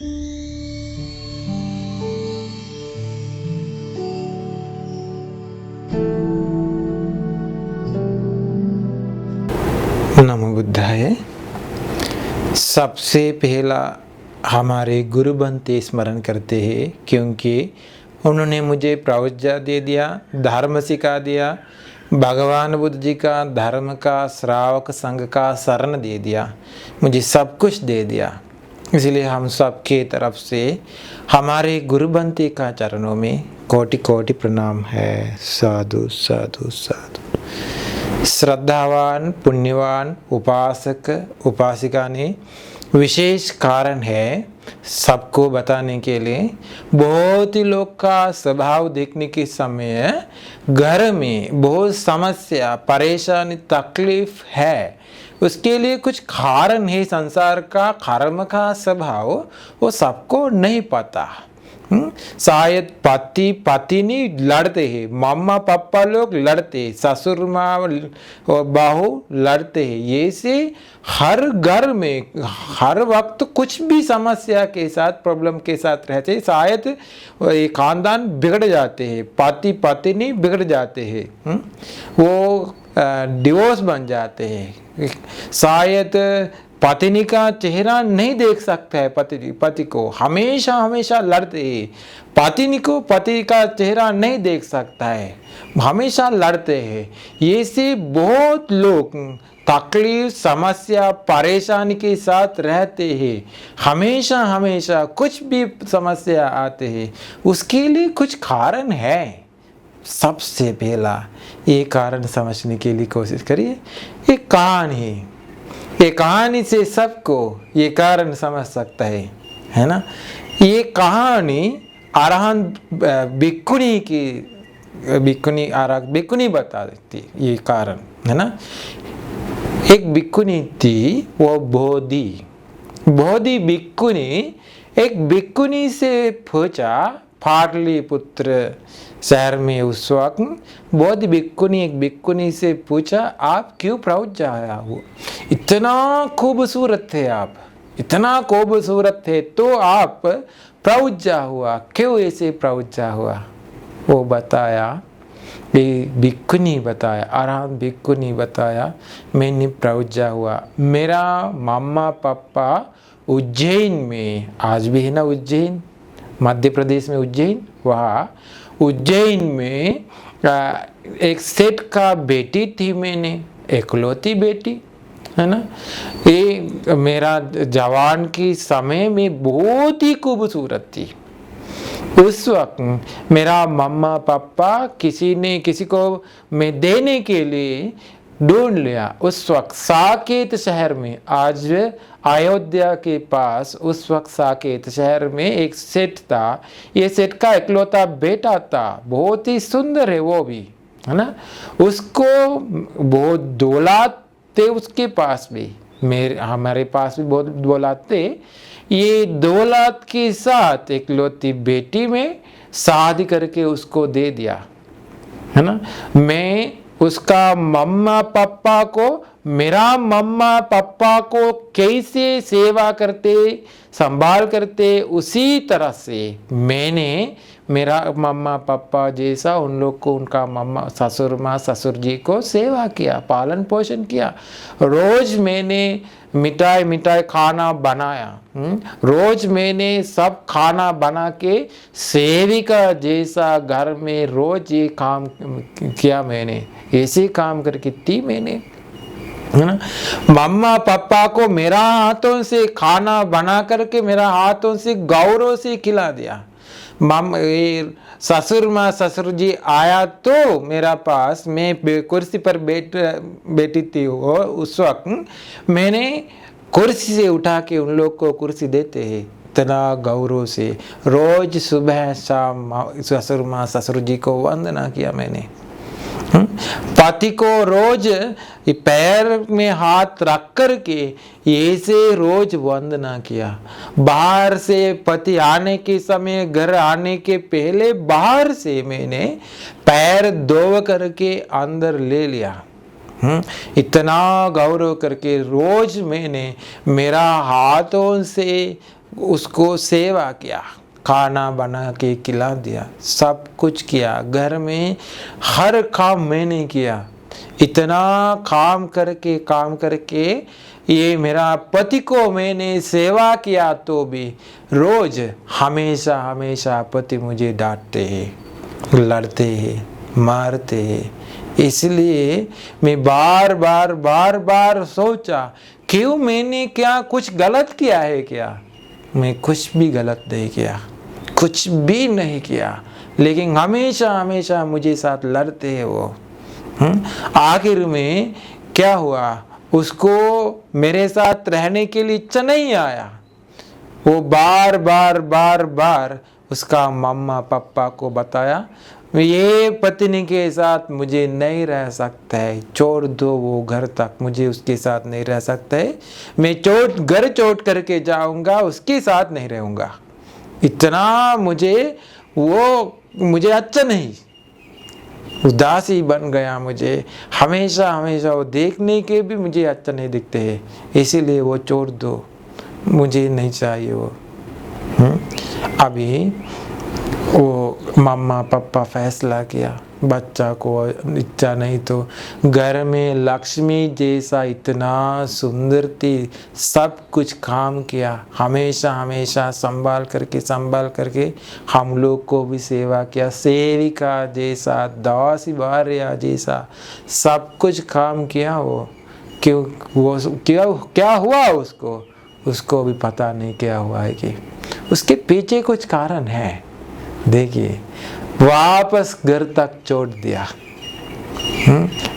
नमो बुद्धाय। सबसे पहला हमारे गुरु बनते स्मरण करते हैं, क्योंकि उन्होंने मुझे प्रवज्ञा दे दिया, धर्म सिखा दिया, भगवान बुद्ध जी का धर्म का श्रावक संघ का शरण दे दिया, मुझे सब कुछ दे दिया। इसलिए हम सबके तरफ से हमारे गुरु बनते का चरणों में कोटि कोटि प्रणाम है। साधु साधु साधु। श्रद्धावान पुण्यवान उपासक उपासिका ने विशेष कारण है सबको बताने के लिए। बहुत ही लोग का स्वभाव देखने के समय घर में बहुत समस्या परेशानी तकलीफ है, उसके लिए कुछ कारण है। संसार का कर्म का स्वभाव वो सबको नहीं पता। शायद पति पत्नी लड़ते हैं, मम्मा पापा लोग लड़ते हैं, ससुर माँ और बहू लड़ते हैं। ये से हर घर में हर वक्त कुछ भी समस्या के साथ प्रॉब्लम के साथ रहते हैं। शायद ये खानदान बिगड़ जाते हैं, पति पत्नी बिगड़ जाते हैं, वो डिवोर्स बन जाते हैं। शायद पत्नी का चेहरा नहीं देख सकता है, पति को हमेशा हमेशा लड़ते हैं। पत्नी को पति का चेहरा नहीं देख सकता है, हमेशा लड़ते हैं। ये से बहुत लोग तकलीफ समस्या परेशानी के साथ रहते हैं। हमेशा हमेशा कुछ भी समस्या आते हैं, उसके लिए कुछ कारण है। सबसे पहला ये कारण समझने के लिए कोशिश करिए। ये कहानी, ये कहानी से सबको ये कारण समझ सकता है ना। ये कहानी अरहंत भिक्खुनी की भिक्खुनी बता देती ये कारण, है ना। एक भिक्खुनी थी, वो बोधि भिक्खुनी एक भिक्खुनी से पूछा, पाटलिपुत्र शहर में उस वक्त बोधि भिक्खुनी एक भिक्खुनी से पूछा, आप क्यों प्रवज्ञा हो? इतना खूबसूरत थे आप, इतना खूबसूरत थे तो आप प्रवज्ञा हुआ, क्यों ऐसे प्रवज्ञा हुआ? वो बताया, भिक्खुनी बताया, अरहंत भिक्खुनी बताया, मैंने प्रवज्ञा हुआ। मेरा मम्मा पापा उज्जैन में, आज भी है ना उज्जैन, मध्य प्रदेश में उज्जैन, वहाँ उज्जैन में एक सेठ का बेटी थी, मैंने एकलौती बेटी, है ना। ये मेरा जवान की समय में बहुत ही खूबसूरत थी। उस वक्त मेरा मम्मा पापा किसी को मैं देने के लिए ढूंढ लिया। उस वक्त साकेत शहर में, आज अयोध्या के पास, उस वक्त साकेत शहर में एक सेठ था। ये सेठ का इकलौता बेटा था, बहुत ही सुंदर है वो भी, है ना। उसको बहुत दौलत थे उसके पास भी, हमारे पास भी बहुत दौलत थे। ये दौलत के साथ इकलौती बेटी में शादी करके उसको दे दिया, है ना। मैं उसका मम्मा पापा को, मेरा मम्मा पापा को कैसे सेवा करते संभाल करते, उसी तरह से मैंने मेरा मम्मा पापा जैसा उन लोग को, उनका मम्मा ससुर माँ ससुर जी को सेवा किया, पालन पोषण किया। रोज मैंने मिठाई खाना बनाया, रोज मैंने सब खाना बना के सेविका जैसा घर में रोज ये काम किया। मैंने ऐसे काम करके थी मैंने, है ना। मम्मा पापा को मेरा हाथों से खाना बना करके मेरा हाथों से गौरव से खिला दिया। ससुर माँ ससुर जी आया तो मेरा पास, मैं कुर्सी पर बैठी थी, उस वक्त मैंने कुर्सी से उठा के उन लोग को कुर्सी देते हैं, इतना गौरव से। रोज सुबह शाम ससुर माँ ससुर जी को वंदना किया मैंने। पति को रोज पैर में हाथ रख कर के ऐसे रोज वंदना किया। बाहर से पति आने के समय, घर आने के पहले बाहर से मैंने पैर धो करके अंदर ले लिया। इतना गौरव करके रोज मैंने मेरा हाथों से उसको सेवा किया, खाना बना के खिला दिया, सब कुछ किया, घर में हर काम मैंने किया। इतना काम करके ये मेरा पति को मैंने सेवा किया तो भी रोज हमेशा पति मुझे डांटते हैं, लड़ते हैं, मारते हैं। इसलिए मैं बार बार सोचा, क्यों मैंने क्या कुछ गलत किया है क्या? मैं कुछ भी गलत नहीं किया, कुछ भी नहीं किया, लेकिन हमेशा मुझे साथ लड़ते हैं वो। आखिर में क्या हुआ, उसको मेरे साथ रहने के लिए इच्छा नहीं आया। वो बार उसका मम्मा पापा को बताया, ये पत्नी के साथ मुझे नहीं रह सकता है, छोड़ दो वो घर तक, मुझे उसके साथ नहीं रह सकता है, मैं घर छोड़ करके जाऊंगा, उसके साथ नहीं रहूंगा। इतना मुझे अच्छा नहीं, उदासी बन गया मुझे। हमेशा वो देखने के भी मुझे अच्छा नहीं दिखते हैं, इसीलिए वो छोड़ दो, मुझे नहीं चाहिए वो। अभी वो मम्मा पापा फैसला किया, बच्चा को इच्छा नहीं तो घर में लक्ष्मी जैसा इतना सुंदर थी, सब कुछ काम किया, हमेशा संभाल करके हम लोग को भी सेवा किया, सेविका जैसा, दासी भार्या जैसा सब कुछ काम किया। वो क्या हुआ उसको भी पता नहीं क्या हुआ है कि उसके पीछे कुछ कारण है। देखिए, वापस घर तक छोड़ दिया,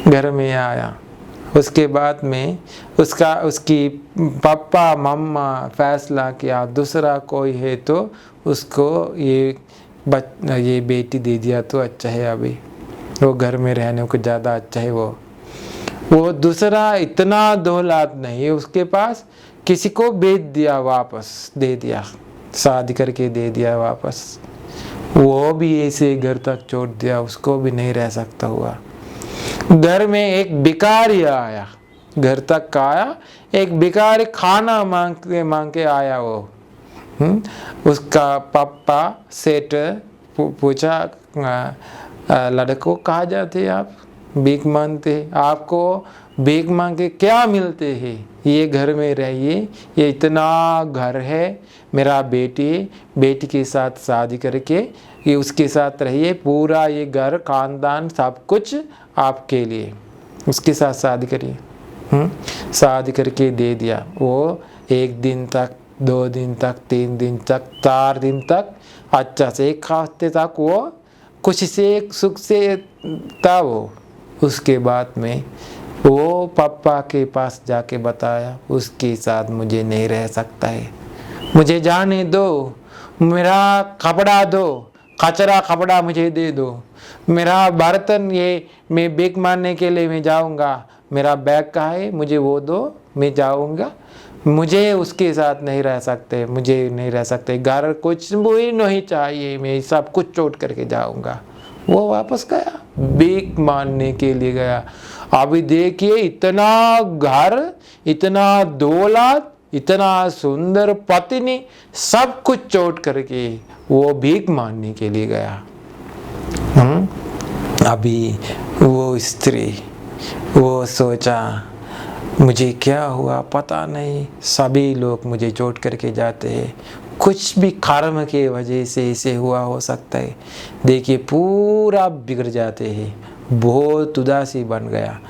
घर में आया, उसके बाद में उसकी पापा मम्मा फैसला किया दूसरा कोई है तो उसको ये बेटी दे दिया तो अच्छा है, अभी वो घर में रहने को ज़्यादा अच्छा है। वो दूसरा इतना दौलत नहीं है उसके पास, किसी को बेच दिया, वापस दे दिया, शादी करके दे दिया वापस। वो भी ऐसे घर तक छोड़ दिया, उसको भी नहीं रह सकता हुआ। घर में एक भिखारी आया, घर तक आया, एक भिखारी खाना मांग के आया। वो उसका पापा सेठ पूछा, लड़को कहाँ जाते आप, भीख मांगते, आपको भीख मांग के क्या मिलते हैं? ये घर में रहिए, ये इतना घर है, मेरा बेटी के साथ शादी करके ये उसके साथ रहिए, पूरा ये घर खानदान सब कुछ आपके लिए, उसके साथ शादी करिए। शादी करके दे दिया। वो 1 दिन तक, 2 दिन तक, 3 दिन तक, 4 दिन तक अच्छा से, 1 हफ्ते तक वो खुशी से सुख से था वो। उसके बाद में वो पापा के पास जाके बताया, उसके साथ मुझे नहीं रह सकता है, मुझे जाने दो, मेरा कपड़ा दो, कचरा कपड़ा मुझे दे दो, मेरा बर्तन ये मैं भीख मारने के लिए मैं जाऊंगा, मेरा बैग कहाँ है, मुझे वो दो, मैं जाऊंगा, मुझे उसके साथ नहीं रह सकते, मुझे नहीं रह सकते, घर कुछ भी नहीं चाहिए, मैं सब कुछ छोड़ करके जाऊंगा। वो वापस गया, भीख मारने के लिए गया। अभी देखिए, इतना घर, इतना दौलत, इतना सुंदर पत्नी, सब कुछ छोड़ करके वो भीख मारने के लिए गया। अभी वो स्त्री वो सोचा, मुझे क्या हुआ पता नहीं, सभी लोग मुझे छोड़ करके जाते हैं, कुछ भी कर्म के वजह से इसे हुआ हो सकता है। देखिए, पूरा बिगड़ जाते हैं, बहुत उदासी बन गया।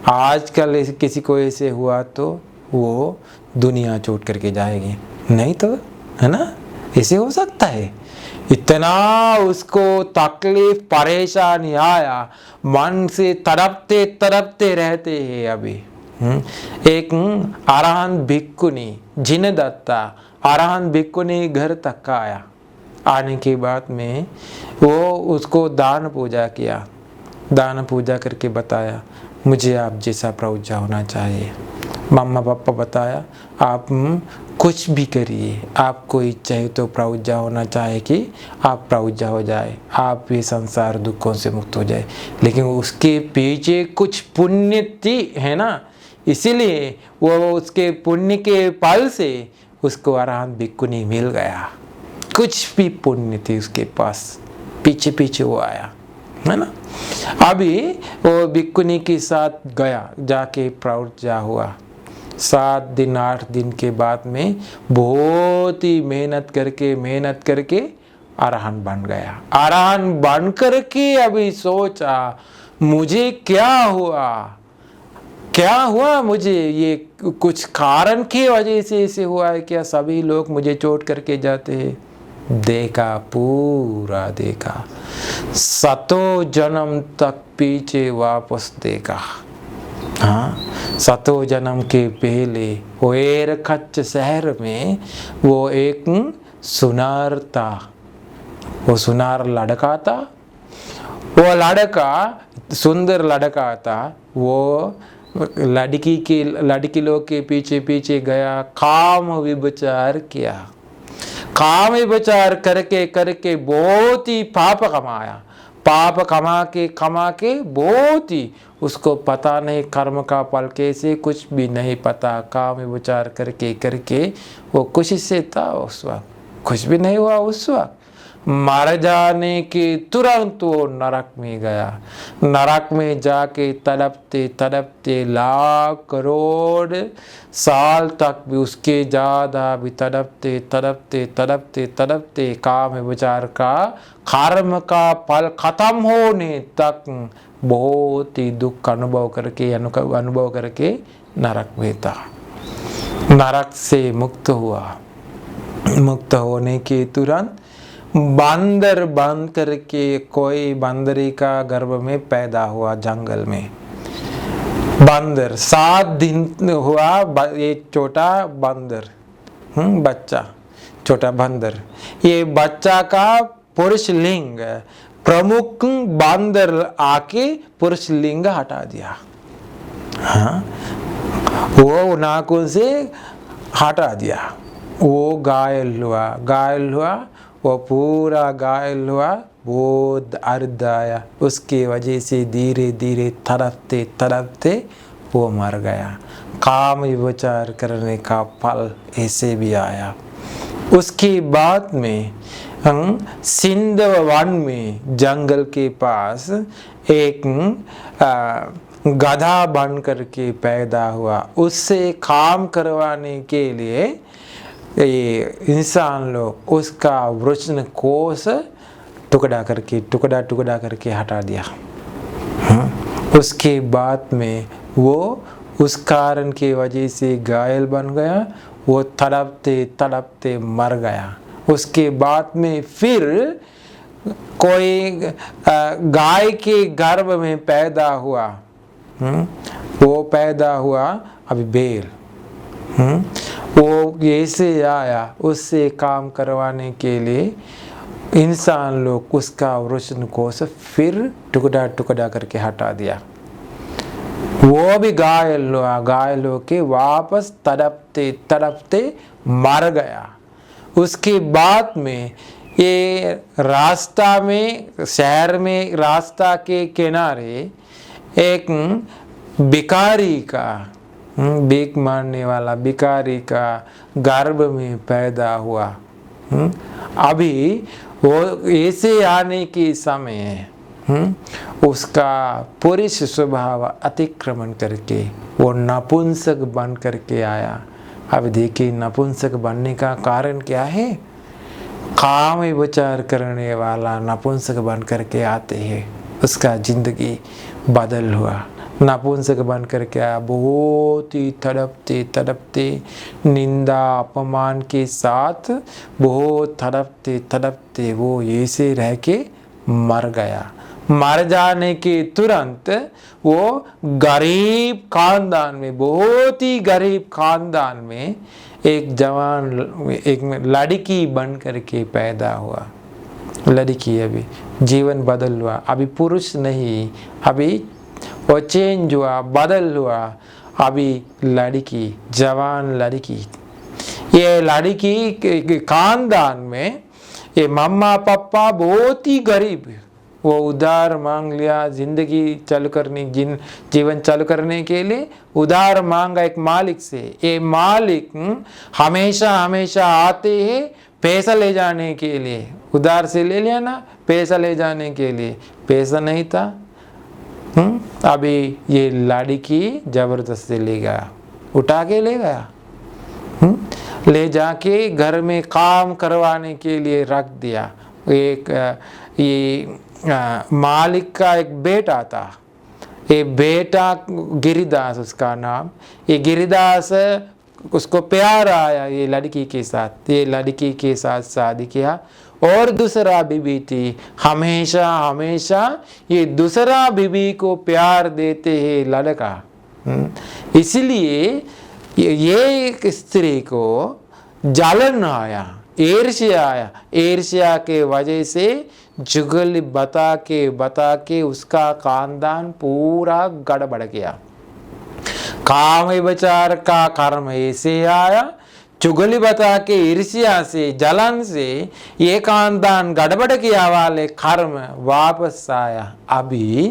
आजकल किसी को ऐसे हुआ तो वो दुनिया छोड़ करके जाएगी, नहीं तो, है ना, ऐसे हो सकता है। इतना उसको तकलीफ परेशानी आया, मन से तड़पते रहते हैं। अभी एक अरहंत भिक्खुनी जिनदत्ता अरहंत भिक्खुनी घर तक आया। आने के बाद में वो उसको दान पूजा किया, दान पूजा करके बताया, मुझे आप जैसा प्रौजा होना चाहिए। मम्मा पापा बताया, आप कुछ भी करिए, आपको इच्छा है तो प्रौजा होना चाहिए कि आप प्रौजा हो जाए, आप ये संसार दुखों से मुक्त हो जाए। लेकिन उसके पीछे कुछ पुण्य थी, है ना, इसीलिए वो उसके पुण्य के फल से उसको अरहंत भिक्खुनी मिल गया। कुछ भी पुण्य थी उसके पास, पीछे पीछे वो आया, है ना। अभी वो भिक्खुनी के साथ गया, जाके प्रवृत्त हुआ। 7 दिन 8 दिन के बाद में बहुत ही मेहनत करके अरहंत बन गया। अरहंत बन करके अभी सोचा मुझे क्या हुआ मुझे, ये कुछ कारण की वजह से ऐसे हुआ है क्या, सभी लोग मुझे चोट करके जाते हैं। देखा, पूरा देखा, 7 जन्म तक पीछे वापस देखा। हाँ, 7 जन्म के पहले वो एरकच्च शहर में वो एक सुनार था, वो सुनार लड़का था। वो लड़का सुंदर लड़का था। वो लड़की लोग के पीछे पीछे गया, काम विचार किया। काम विचार करके बहुत ही पाप कमाया। पाप कमा के बहुत ही, उसको पता नहीं कर्म का फल कैसे, कुछ भी नहीं पता। काम विचार करके वो खुशी से था उस वक्त, कुछ भी नहीं हुआ उस वक्त। मर जाने के तुरंत वो नरक में गया। नरक में जाके तड़पते लाख करोड़ साल तक भी, उसके ज़्यादा भी तड़पते काम विचार का कर्म का फल खत्म होने तक बहुत ही दुख अनुभव करके नरक में था। नरक से मुक्त हुआ। मुक्त होने के तुरंत बंदर बन करके कोई बंदरी का गर्भ में पैदा हुआ जंगल में। बंदर 7 दिन हुआ, एक छोटा बंदर, बच्चा, छोटा बंदर। ये बच्चा का पुरुष लिंग, प्रमुख बंदर आके पुरुष लिंग हटा दिया। हाँ, वो नाखून से हटा दिया। वो घायल हुआ, वो पूरा घायल हुआ, बहुत अर्ध आया। उसकी वजह से धीरे धीरे तड़पते वो मर गया। काम विचार करने का फल ऐसे भी आया। उसके बाद में सिंध वन में जंगल के पास एक गधा बन करके पैदा हुआ। उससे काम करवाने के लिए ये इंसान लोग उसका वृषण कोष टुकड़ा करके हटा दिया। उसके बाद में वो उस कारण की वजह से घायल बन गया। वो तड़पते मर गया। उसके बाद में फिर कोई गाय के गर्भ में पैदा हुआ। वो पैदा हुआ अभी बैल। वो ऐसे आया, उससे काम करवाने के लिए इंसान लोग उसका वृषण कोष फिर टुकड़ा करके हटा दिया। वो भी घायल होके वापस तड़पते मर गया। उसके बाद में ये रास्ता में, शहर में रास्ता के किनारे एक भिखारी का, भीख मारने वाला भिखारी का गर्भ में पैदा हुआ। अभी वो ऐसे आने के समय है, उसका पुरुष स्वभाव अतिक्रमण करके वो नपुंसक बन करके आया। अब देखिए नपुंसक बनने का कारण क्या है। काम विचार करने वाला नपुंसक बन करके आते हैं, उसका जिंदगी बदल हुआ। नपुंसक बन करके आया, बहुत ही तड़पते निंदा अपमान के साथ बहुत तड़पते वो ऐसे रह के मर गया। मर जाने के तुरंत वो गरीब खानदान में, बहुत ही गरीब खानदान में एक जवान, एक लड़की बन करके पैदा हुआ। लड़की अभी जीवन बदल हुआ। अभी पुरुष नहीं, अभी वो चेंज हुआ, बदल हुआ। अभी लड़की, जवान लड़की। ये लड़की के खानदान में ये मम्मा पापा बहुत ही गरीब, वो उधार मांग लिया, जिंदगी चालू करने जीवन चालू करने के लिए उधार मांगा एक मालिक से। ये मालिक हमेशा हमेशा आते हैं पैसा ले जाने के लिए। उधार से ले लिया ना पैसा ले जाने के लिए, पैसा नहीं था। अभी ये लड़की जबरदस्ती ले गया, उठा के ले गया, ले जाके घर में काम करवाने के लिए रख दिया। एक ये मालिक का एक बेटा था, ये बेटा गिरिदास उसका नाम। ये गिरिदास उसको प्यार आया ये लड़की के साथ, ये लड़की के साथ शादी किया। और दूसरा बीबी थी, हमेशा हमेशा ये दूसरा बीबी को प्यार देते हैं लड़का। इसलिए ये एक स्त्री को जलन आया, ईर्ष्या आया। ईर्ष्या के वजह से जुगल बता के उसका खानदान पूरा गड़बड़ गया। काम विचार का कर्म ऐसे आया, चुगली बता के ईर्ष्या से जलन से ये खानदान गड़बड़ किया वाले कर्म वापस आया। अभी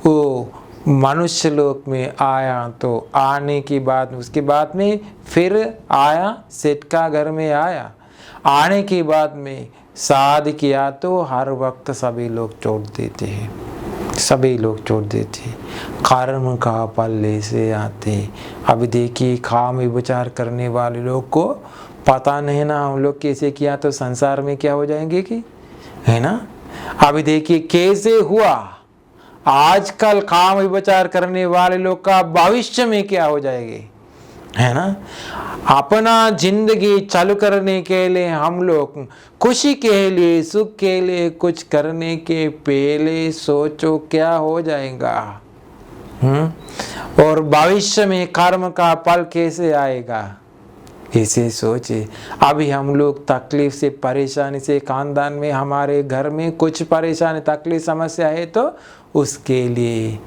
वो मनुष्य लोक में आया, तो आने की बाद उसके बाद में फिर आया सेठ का घर में आया। आने के बाद में शादी किया तो हर वक्त सभी लोग छोड़ देते हैं, सभी लोग छोड़ देते। कर्म का फल ऐसे आते। अभी देखिए काम विचार करने वाले लोग को पता नहीं ना हम लोग कैसे किया तो संसार में क्या हो जाएंगे कि, है ना। अभी देखिए कैसे हुआ, आजकल काम विचार करने वाले लोग का भविष्य में क्या हो जाएगी, है ना। अपना जिंदगी चालू करने के लिए हम लोग खुशी के लिए सुख के लिए कुछ करने के पहले सोचो क्या हो जाएगा, और भविष्य में कर्म का फल कैसे आएगा, इसे सोचे। अभी हम लोग तकलीफ से परेशानी से खानदान में हमारे घर में कुछ परेशानी तकलीफ समस्या है तो उसके लिए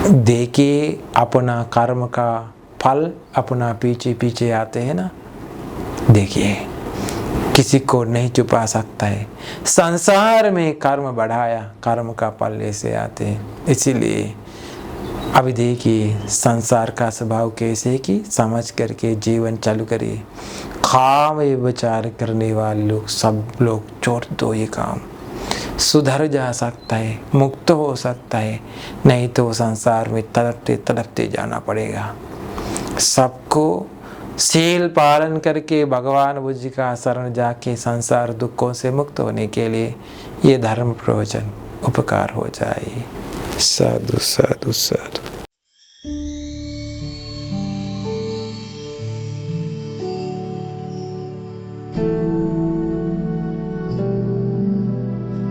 देखिए अपना कर्म का फल अपना पीछे पीछे आते हैं ना। देखिए किसी को नहीं छुपा सकता है, संसार में कर्म बढ़ाया कर्म का फल ऐसे आते हैं। इसीलिए अभी देखिए संसार का स्वभाव कैसे कि समझ करके जीवन चालू करिए। काम विचार करने वाले लोग सब लोग छोड़ दो, ये काम सुधर जा सकता है, मुक्त हो सकता है, नहीं तो संसार में तड़पते तड़पते जाना पड़ेगा। सबको शील पालन करके भगवान बुद्ध जी का शरण जाके संसार दुखों से मुक्त होने के लिए ये धर्म प्रवचन उपकार हो जाए। साधु साधु साधु।